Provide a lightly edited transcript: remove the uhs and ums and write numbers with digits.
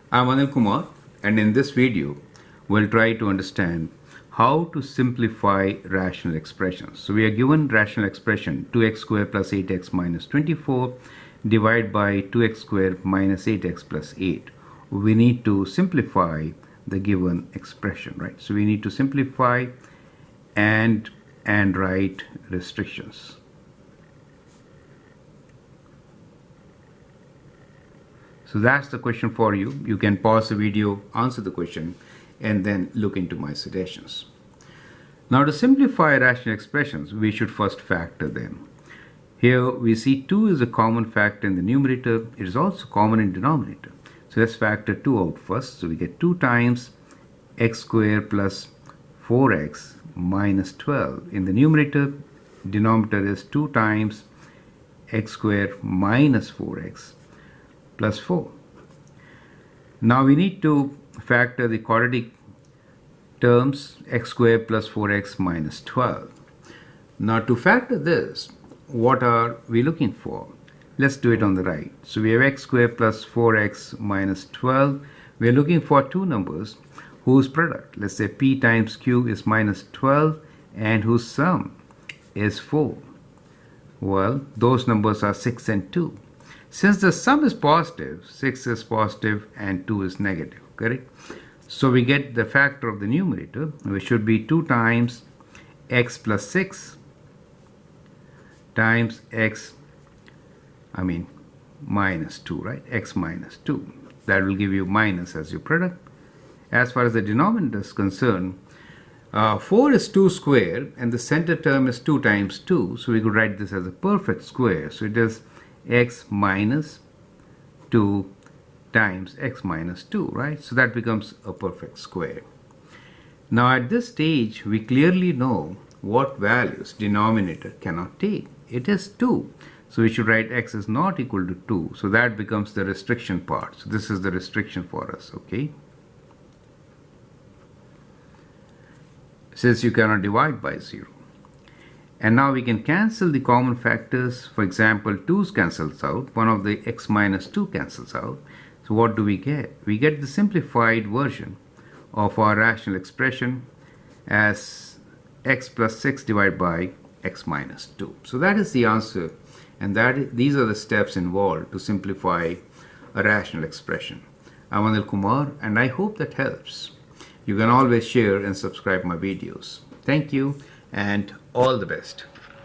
I'm Anil Kumar, and in this video, we'll try to understand how to simplify rational expressions. So we are given rational expression 2x squared plus 8x minus 24 divided by 2x squared minus 8x plus 8. We need to simplify the given expression, right? So we need to simplify and write restrictions. So that's the question for you. You can pause the video, answer the question, and then look into my suggestions. Now to simplify rational expressions, we should first factor them. Here we see 2 is a common factor in the numerator. It is also common in denominator. So let's factor 2 out first. So we get 2 times x squared plus 4x minus 12. In the numerator, denominator is 2 times x squared minus 4x plus 4. Now we need to factor the quadratic terms x squared plus 4x minus 12. Now to factor this, what are we looking for? Let's do it on the right. So we have x squared plus 4x minus 12. We are looking for two numbers whose product, let's say p times q, is minus 12 and whose sum is 4. Well, those numbers are 6 and 2. Since the sum is positive, 6 is positive and 2 is negative, correct? So we get the factor of the numerator, which should be 2 times x plus 6 times minus 2, right? X minus 2. That will give you minus as your product. As far as the denominator is concerned, 4 is 2 squared and the center term is 2 times 2. So we could write this as a perfect square. So it is x minus 2 times x minus 2, right? So that becomes a perfect square. Now at this stage, we clearly know what values denominator cannot take. It is 2. So we should write x is not equal to 2. So that becomes the restriction part. So this is the restriction for us, okay? Since you cannot divide by 0. And now we can cancel the common factors. For example, 2's cancels out. One of the x minus 2 cancels out. So what do we get? We get the simplified version of our rational expression as x plus 6 divided by x minus 2. So that is the answer. And these are the steps involved to simplify a rational expression. I'm Anil Kumar, and I hope that helps. You can always share and subscribe my videos. Thank you and all the best.